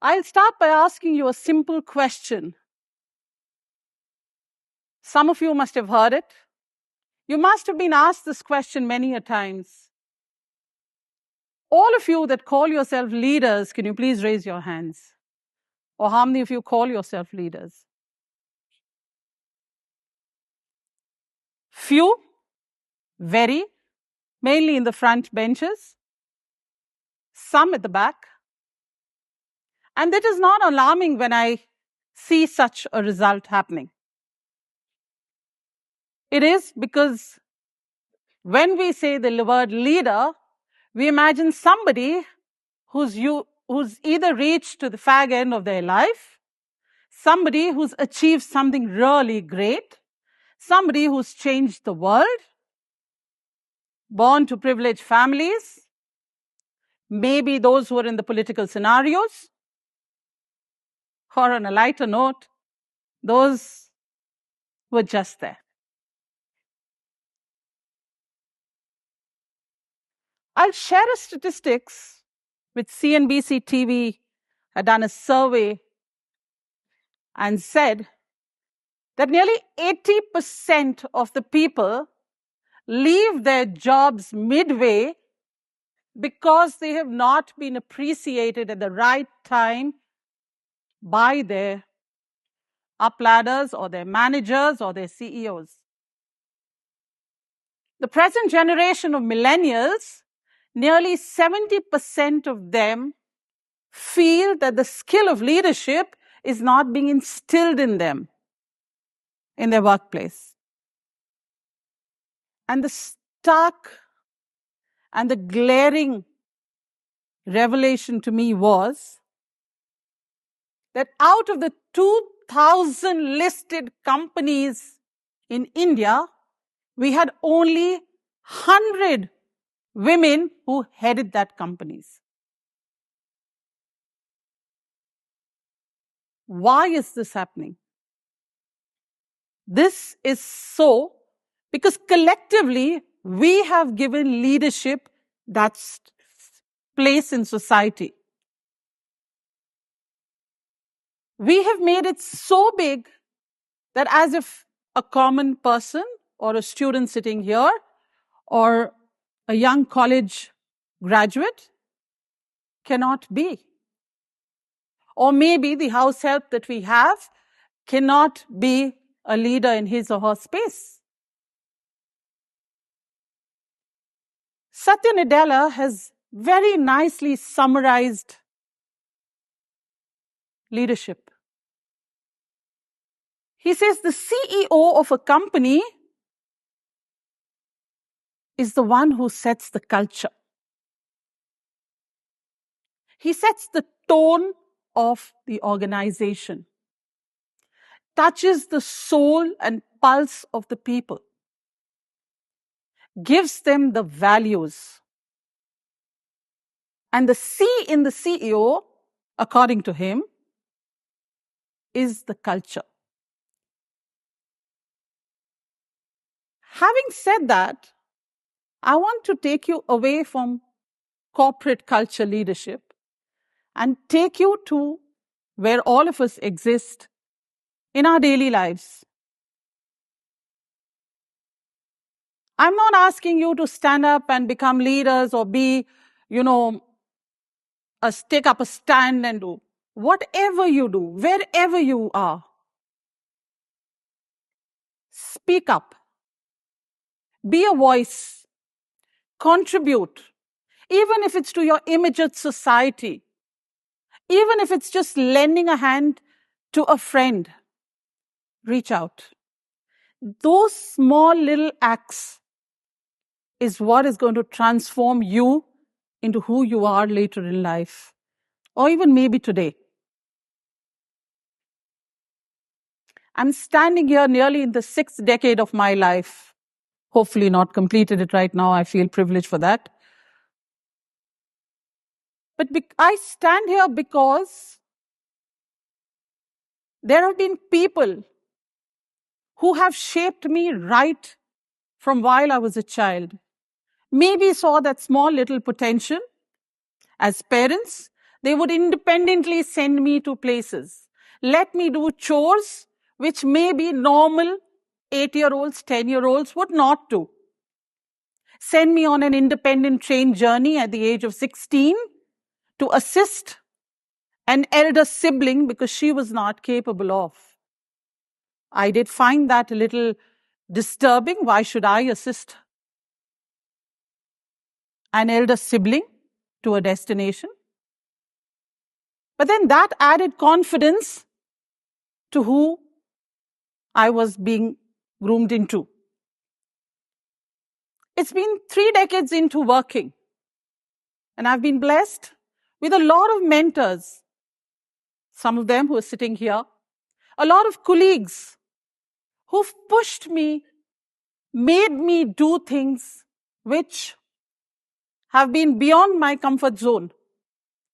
I'll start by asking you a simple question. Some of you must have heard it. You must have been asked this question many a times. All of you that call yourself leaders, can you please raise your hands? Or how many of you call yourself leaders? Few, very, mainly in the front benches, some at the back. And it is not alarming when I see such a result happening. It is because when we say the word leader, we imagine somebody who's either reached to the fag end of their life, somebody who's achieved something really great, somebody who's changed the world, born to privileged families, maybe those who are in the political scenarios, or on a lighter note, those who are just there. I'll share a statistics with CNBC TV had done a survey and said that nearly 80% of the people leave their jobs midway because they have not been appreciated at the right time by their upladders or their managers or their CEOs. The present generation of millennials, nearly 70% of them feel that the skill of leadership is not being instilled in them in their workplace. And the stark and the glaring revelation to me was that out of the 2,000 listed companies in India, we had only 100 women who headed that companies. Why is this happening? This is so because collectively we have given leadership that place in society. We have made it so big that as if a common person or a student sitting here or a young college graduate cannot be. Or maybe the house help that we have cannot be a leader in his or her space. Satya Nadella has very nicely summarized leadership. He says the CEO of a company is the one who sets the culture. He sets the tone of the organization, touches the soul and pulse of the people, gives them the values. And the C in the CEO, according to him, is the culture. Having said that, I want to take you away from corporate culture leadership and take you to where all of us exist in our daily lives. I'm not asking you to stand up and become leaders or be, take up a stand and do whatever you do, wherever you are. Speak up. Be a voice. Contribute. Even if it's to your immediate society. Even if it's just lending a hand to a friend. Reach out. Those small little acts is what is going to transform you into who you are later in life. Or even maybe today. I'm standing here nearly in the 6th decade of my life. Hopefully not completed it right now. I feel privileged for that. But I stand here because there have been people who have shaped me right from while I was a child. Maybe saw that small little potential as parents, They would independently send me to places, let me do chores which maybe normal 8-year-olds, 10-year-olds would not do. Send me on an independent train journey at the age of 16 to assist an elder sibling because she was not capable of. I did find that a little disturbing. Why should I assist an elder sibling to a destination? But then that added confidence to who I was being groomed into. It's been 3 decades into working, and I've been blessed with a lot of mentors, some of them who are sitting here, a lot of colleagues who've pushed me, made me do things which have been beyond my comfort zone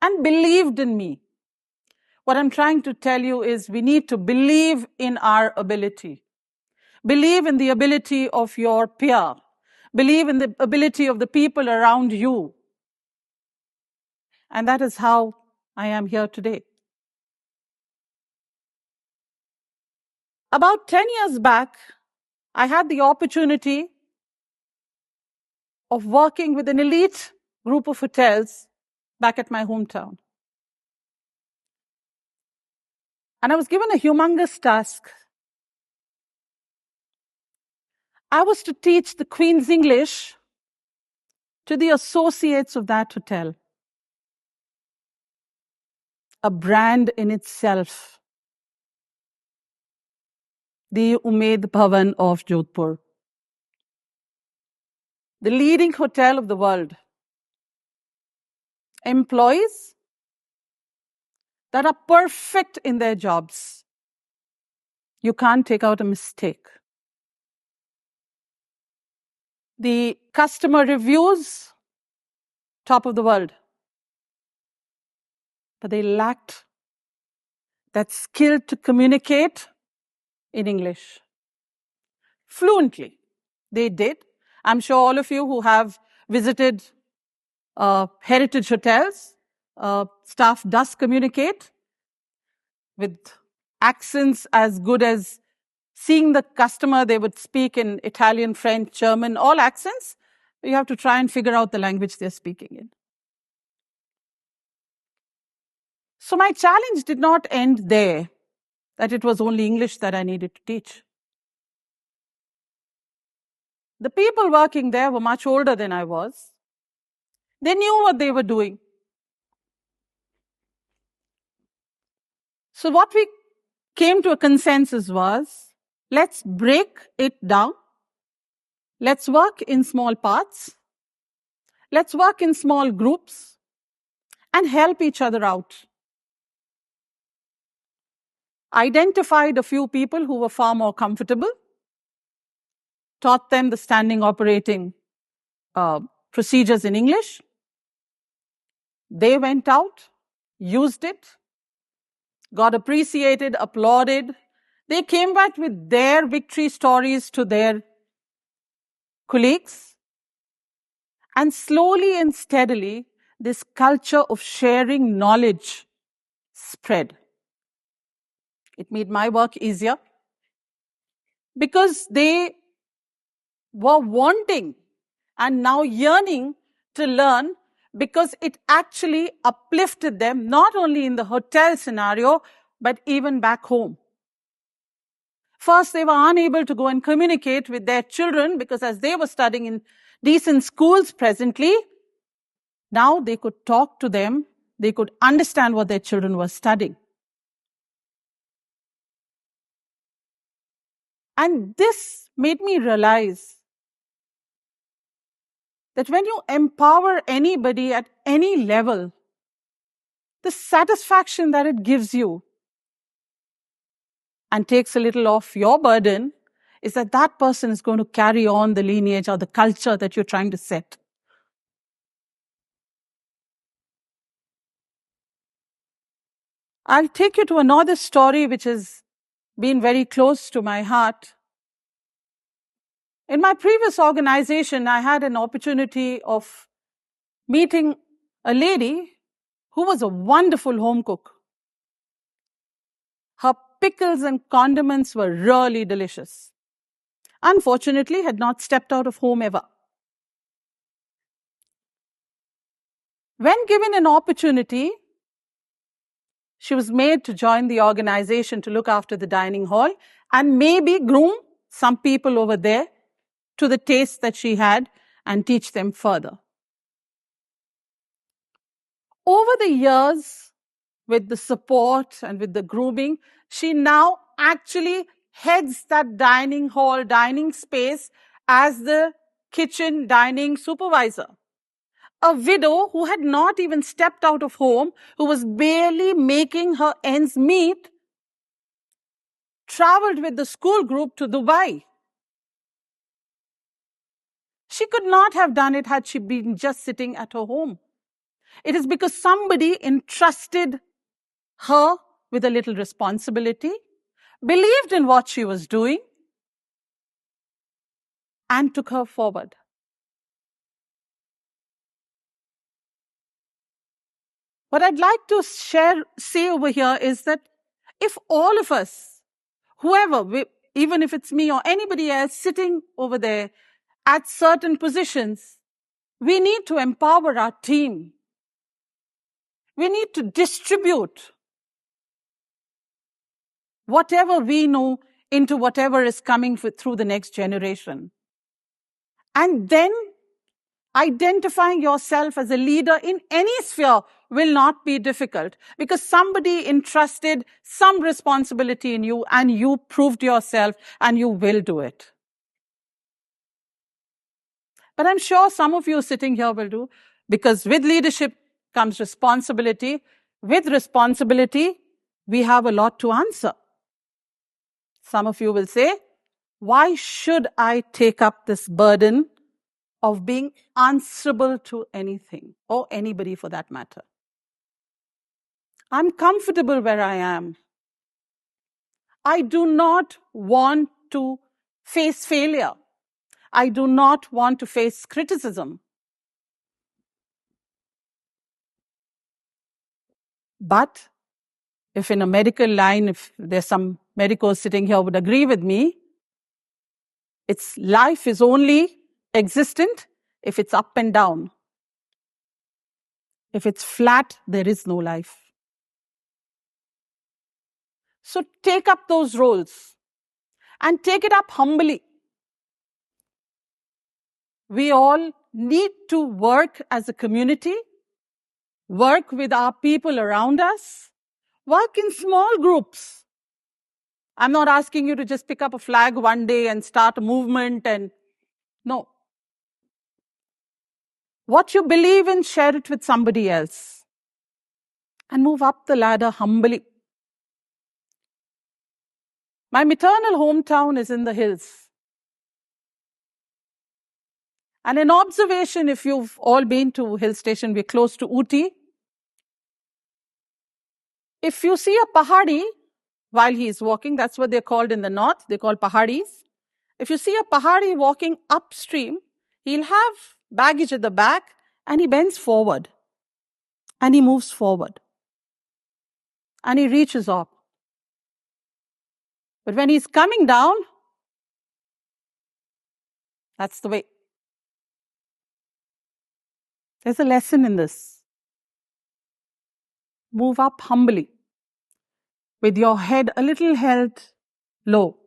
and believed in me. What I'm trying to tell you is we need to believe in our ability. Believe in the ability of your peer. Believe in the ability of the people around you. And that is how I am here today. About 10 years back, I had the opportunity of working with an elite group of hotels back at my hometown. And I was given a humongous task. I was to teach the Queen's English to the associates of that hotel. A brand in itself. The Umaid Bhavan of Jodhpur. The leading hotel of the world. Employees that are perfect in their jobs. You can't take out a mistake. The customer reviews, top of the world. But they lacked that skill to communicate in English. Fluently. They did. I'm sure all of you who have visited heritage hotels, staff does communicate with accents as good as seeing the customer. They would speak in Italian, French, German, all accents. You have to try and figure out the language they're speaking in. So my challenge did not end there, that it was only English that I needed to teach. The people working there were much older than I was. They knew what they were doing. So what we came to a consensus was, let's break it down. Let's work in small parts. Let's work in small groups and help each other out. Identified a few people who were far more comfortable, taught them the standing operating procedures in English. They went out, used it, got appreciated, applauded. They came back with their victory stories to their colleagues. And slowly and steadily, this culture of sharing knowledge spread. It made my work easier because they were wanting and now yearning to learn, because it actually uplifted them, not only in the hotel scenario, but even back home. First, they were unable to go and communicate with their children because as they were studying in decent schools presently, now they could talk to them, they could understand what their children were studying. And this made me realize that when you empower anybody at any level, the satisfaction that it gives you and takes a little off your burden is that that person is going to carry on the lineage or the culture that you're trying to set. I'll take you to another story which has been very close to my heart. In my previous organization, I had an opportunity of meeting a lady who was a wonderful home cook. Her pickles and condiments were really delicious. Unfortunately, had not stepped out of home ever. When given an opportunity, she was made to join the organization to look after the dining hall and maybe groom some people over there to the taste that she had and teach them further. Over the years, with the support and with the grooming, she now actually heads that dining hall, dining space as the kitchen dining supervisor. A widow who had not even stepped out of home, who was barely making her ends meet, traveled with the school group to Dubai. She could not have done it had she been just sitting at her home. It is because somebody entrusted her with a little responsibility, believed in what she was doing, and took her forward. What I'd like to say over here is that if all of us, whoever, even if it's me or anybody else sitting over there at certain positions, we need to empower our team. We need to distribute whatever we know into whatever is coming through the next generation. And then identifying yourself as a leader in any sphere will not be difficult because somebody entrusted some responsibility in you and you proved yourself and you will do it. But I'm sure some of you sitting here will do, because with leadership comes responsibility. With responsibility, we have a lot to answer. Some of you will say, why should I take up this burden of being answerable to anything or anybody for that matter? I'm comfortable where I am. I do not want to face failure. I do not want to face criticism. But if in a medical line, if there's some medicos sitting here would agree with me, its life is only existent if it's up and down. If it's flat, there is no life. So take up those roles and take it up humbly. We all need to work as a community, work with our people around us, work in small groups. I'm not asking you to just pick up a flag one day and start a movement and no. What you believe in, share it with somebody else and move up the ladder humbly. My maternal hometown is in the hills. And an observation, if you've all been to hill station, we're close to Ooty. If you see a pahadi while he is walking, that's what they're called in the north, they're called pahadis. If you see a pahadi walking upstream, he'll have baggage at the back and he bends forward and he moves forward and he reaches up. But when he's coming down, that's the way. There's a lesson in this. Move up humbly, with your head a little held low,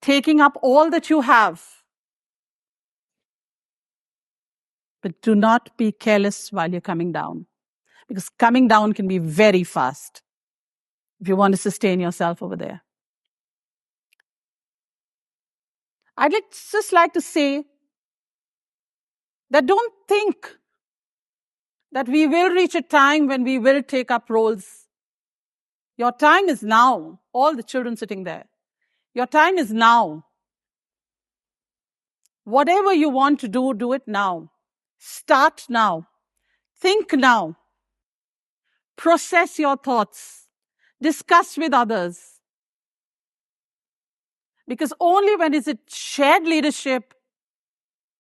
taking up all that you have. But do not be careless while you're coming down, because coming down can be very fast if you want to sustain yourself over there. I'd just like to say that don't think that we will reach a time when we will take up roles. Your time is now. All the children sitting there. Your time is now. Whatever you want to do, do it now. Start now. Think now. Process your thoughts. Discuss with others. Because only when is it shared leadership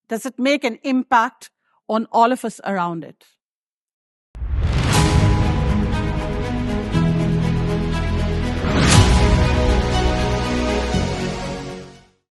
does it make an impact on all of us around it.